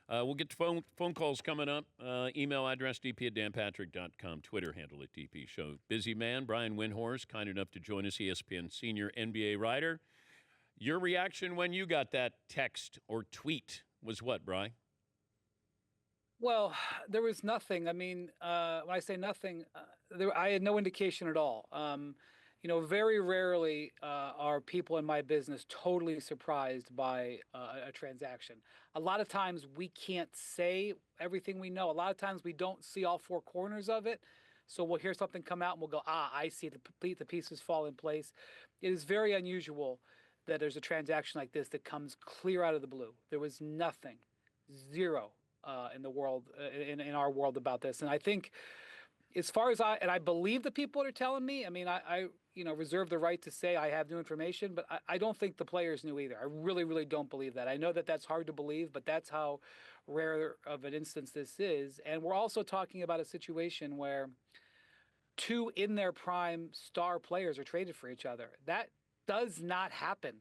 We'll get to phone calls coming up. Email address dp@danpatrick.com. Twitter handle at DP Show. Busy man, Brian Windhorst, kind enough to join us, ESPN senior NBA writer. Your reaction when you got that text or tweet was what, Brian? Well, there was nothing. I mean, when I say nothing, I had no indication at all. Very rarely are people in my business totally surprised by a transaction. A lot of times we can't say everything we know. A lot of times we don't see all four corners of it. So we'll hear something come out and we'll go, I see the pieces fall in place. It is very unusual that there's a transaction like this that comes clear out of the blue. There was nothing, zero in the world, in our world about this. And I think as far as I believe the people that are telling me, I mean, I reserve the right to say I have new information, but I don't think the players knew either. I really, really don't believe that. I know that that's hard to believe, but that's how rare of an instance this is. And we're also talking about a situation where two in their prime star players are traded for each other. That does not happen.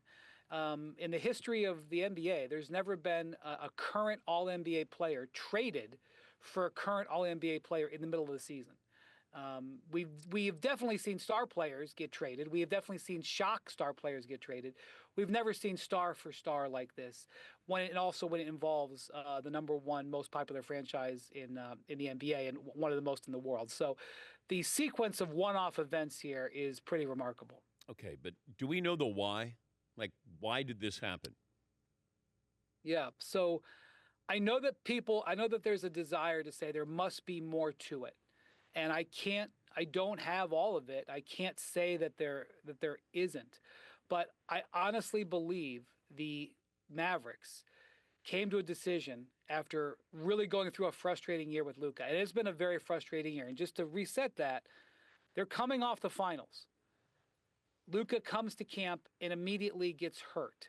In the history of the NBA, there's never been a current All-NBA player traded for a current All-NBA player in the middle of the season. We've definitely seen star players get traded. We have definitely seen shock star players get traded. We've never seen star for star like this. When it involves the number one most popular franchise in the NBA and one of the most in the world. So the sequence of one-off events here is pretty remarkable. Okay, but do we know the why? Like, why did this happen? Yeah, so I know that there's a desire to say there must be more to it. And I don't have all of it. I can't say that there isn't. But I honestly believe the Mavericks came to a decision after really going through a frustrating year with Luka. It has been a very frustrating year. And just to reset that, they're coming off the finals. Luka comes to camp and immediately gets hurt.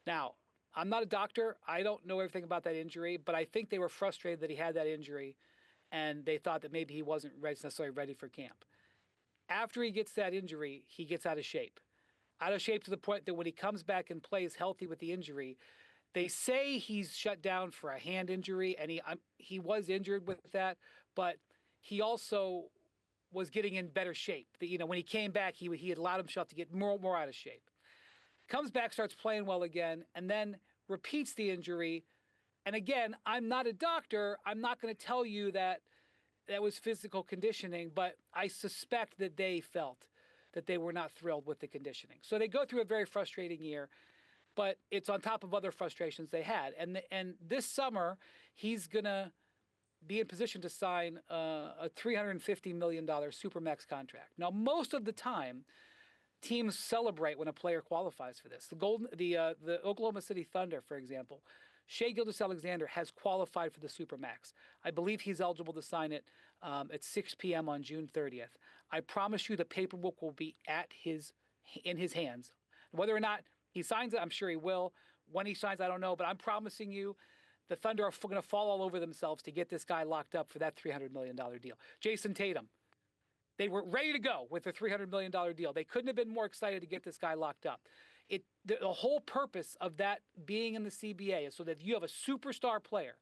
Now, I'm not a doctor. I don't know everything about that injury, but I think they were frustrated that he had that injury, and they thought that maybe he wasn't necessarily ready for camp. After he gets that injury, he gets out of shape. Out of shape to the point that when he comes back and plays healthy with the injury, they say he's shut down for a hand injury, and he was injured with that, but he also was getting in better shape. When he came back, he had allowed himself to get more out of shape. Comes back, starts playing well again, and then repeats the injury. And again, I'm not a doctor. I'm not going to tell you that was physical conditioning, but I suspect that they felt that they were not thrilled with the conditioning. So they go through a very frustrating year, but it's on top of other frustrations they had. And this summer, he's going to be in position to sign a $350 million Supermax contract. Now, most of the time, teams celebrate when a player qualifies for this. The Oklahoma City Thunder, for example, Shai Gilgeous-Alexander has qualified for the Supermax. I believe he's eligible to sign it at 6 p.m. on June 30th. I promise you the paperwork will be in his hands. Whether or not he signs it, I'm sure he will. When he signs, I don't know, but I'm promising you the Thunder are going to fall all over themselves to get this guy locked up for that $300 million deal. Jason Tatum, they were ready to go with the $300 million deal. They couldn't have been more excited to get this guy locked up. The whole purpose of that being in the CBA is so that you have a superstar player.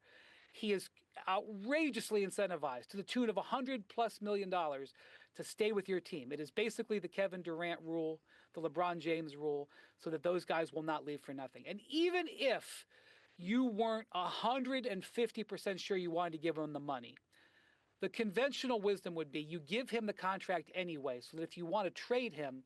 He is outrageously incentivized to the tune of $100+ million to stay with your team. It is basically the Kevin Durant rule, the LeBron James rule, so that those guys will not leave for nothing. And even if you weren't 150% sure you wanted to give him the money, the conventional wisdom would be you give him the contract anyway, so that if you want to trade him,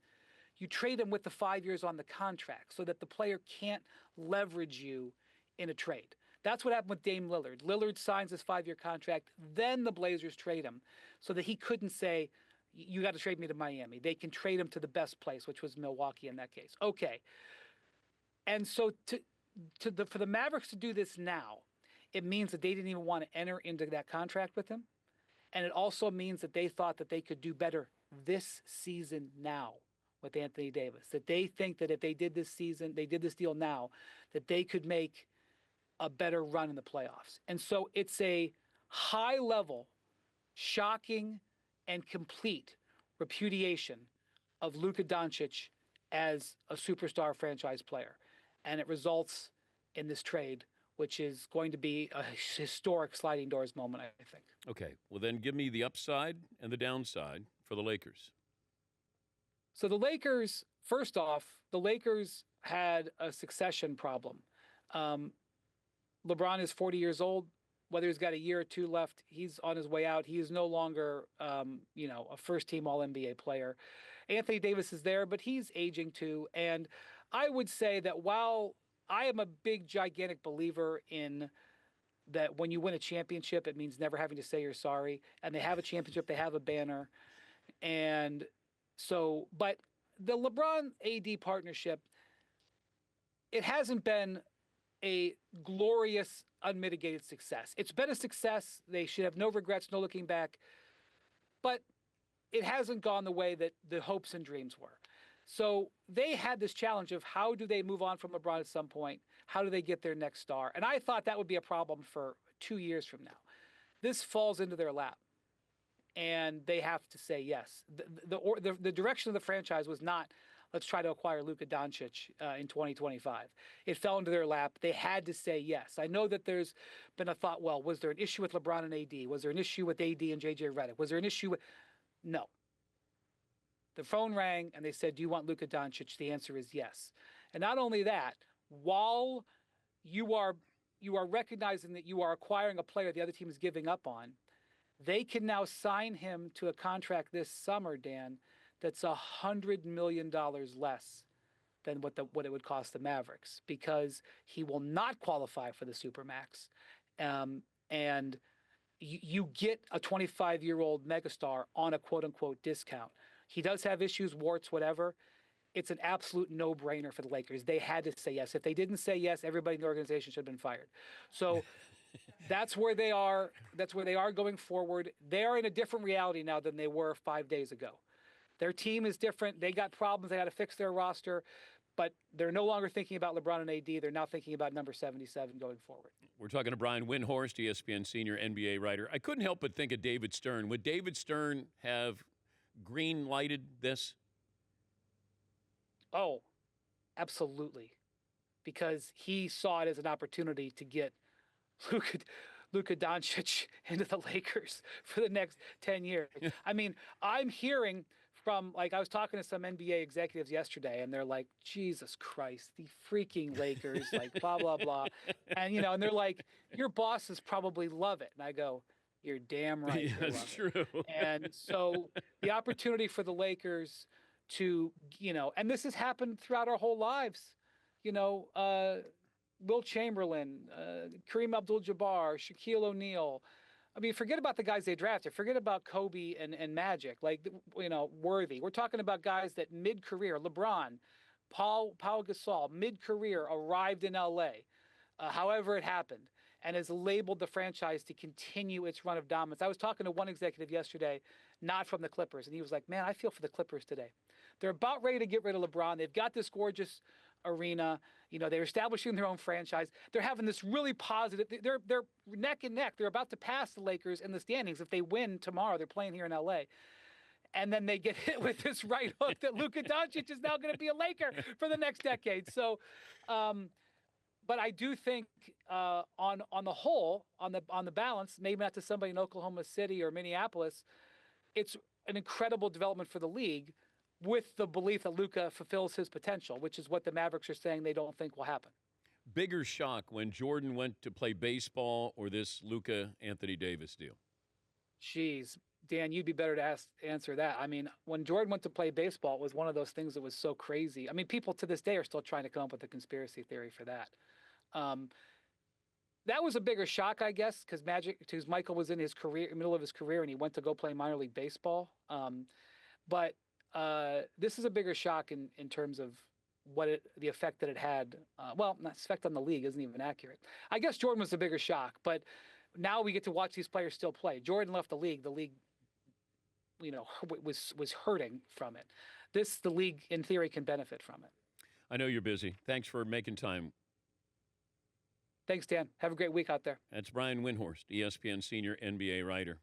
you trade him with the 5 years on the contract so that the player can't leverage you in a trade. That's what happened with Dame Lillard. Lillard signs his 5-year contract, then the Blazers trade him so that he couldn't say, you got to trade me to Miami. They can trade him to the best place, which was Milwaukee in that case. Okay. And so for the Mavericks to do this now, it means that they didn't even want to enter into that contract with him. And it also means that they thought that they could do better this season now with Anthony Davis. That they think that if they did this deal now, that they could make a better run in the playoffs. And so it's a high-level, shocking, and complete repudiation of Luka Doncic as a superstar franchise player. And it results in this trade which is going to be a historic sliding doors moment, I think. Okay, well then give me the upside and the downside for the Lakers. So the Lakers, first off, the Lakers had a succession problem. LeBron is 40 years old. Whether he's got a year or two left, he's on his way out. He is no longer, a first-team All-NBA player. Anthony Davis is there, but he's aging too. And I would say that while I am a big, gigantic believer in that when you win a championship, it means never having to say you're sorry. And they have a championship, they have a banner. And so, but the LeBron AD partnership, it hasn't been a glorious, unmitigated success. It's been a success. They should have no regrets, no looking back. But it hasn't gone the way that the hopes and dreams were. So they had this challenge of how do they move on from LeBron at some point? How do they get their next star? And I thought that would be a problem for 2 years from now. This falls into their lap, and they have to say yes. The direction of the franchise was not, let's try to acquire Luka Doncic in 2025. It fell into their lap. They had to say yes. I know that there's been a thought, well, was there an issue with LeBron and AD? Was there an issue with AD and JJ Redick? Was there an issue with... No. The phone rang and they said, do you want Luka Doncic? The answer is yes. And not only that, while you are recognizing that you are acquiring a player the other team is giving up on, they can now sign him to a contract this summer, Dan, that's $100 million less than what it would cost the Mavericks, because he will not qualify for the Supermax. And you get a 25-year-old megastar on a quote-unquote discount. He does have issues, warts, whatever. It's an absolute no-brainer for the Lakers. They had to say yes. If they didn't say yes, everybody in the organization should have been fired. So that's where they are. That's where they are going forward. They are in a different reality now than they were 5 days ago. Their team is different. They got problems. They got to fix their roster. But they're no longer thinking about LeBron and AD. They're now thinking about number 77 going forward. We're talking to Brian Windhorst, ESPN senior NBA writer. I couldn't help but think of David Stern. Would David Stern have green-lighted this? Oh, absolutely. Because he saw it as an opportunity to get Luka Doncic into the Lakers for the next 10 years. I mean, I'm hearing from, I was talking to some NBA executives yesterday, and they're like, Jesus Christ, the freaking Lakers, blah, blah, blah. And, and they're like, your bosses probably love it. And I go, you're damn right. Yeah, that's true. And so the opportunity for the Lakers to, and this has happened throughout our whole lives, Will Chamberlain, Kareem Abdul-Jabbar, Shaquille O'Neal. I mean, forget about the guys they drafted. Forget about Kobe and Magic, Worthy. We're talking about guys that mid-career, LeBron, Paul Gasol, mid-career arrived in L.A., however it happened, and has labeled the franchise to continue its run of dominance. I was talking to one executive yesterday, not from the Clippers, and he was like, man, I feel for the Clippers today. They're about ready to get rid of LeBron. They've got this gorgeous arena. They're establishing their own franchise. They're having this really positive. They're neck and neck. They're about to pass the Lakers in the standings. If they win tomorrow, they're playing here in L.A. And then they get hit with this right hook that Luka Doncic is now going to be a Laker for the next decade. So, but I do think on the whole, on the balance, maybe not to somebody in Oklahoma City or Minneapolis, it's an incredible development for the league, with the belief that Luka fulfills his potential, which is what the Mavericks are saying they don't think will happen. Bigger shock when Jordan went to play baseball or this Luka Anthony Davis deal? Jeez, Dan, you'd be better to answer that. I mean, when Jordan went to play baseball, it was one of those things that was so crazy. I mean, people to this day are still trying to come up with a conspiracy theory for that. That was a bigger shock, I guess, because Michael was in his career, middle of his career, and he went to go play minor league baseball. But this is a bigger shock in terms of the effect that it had. Not effect on the league isn't even accurate. I guess Jordan was the bigger shock, but now we get to watch these players still play. Jordan left the league. The league, was hurting from it. The league, in theory, can benefit from it. I know you're busy. Thanks for making time. Thanks, Dan. Have a great week out there. That's Brian Windhorst, ESPN senior NBA writer.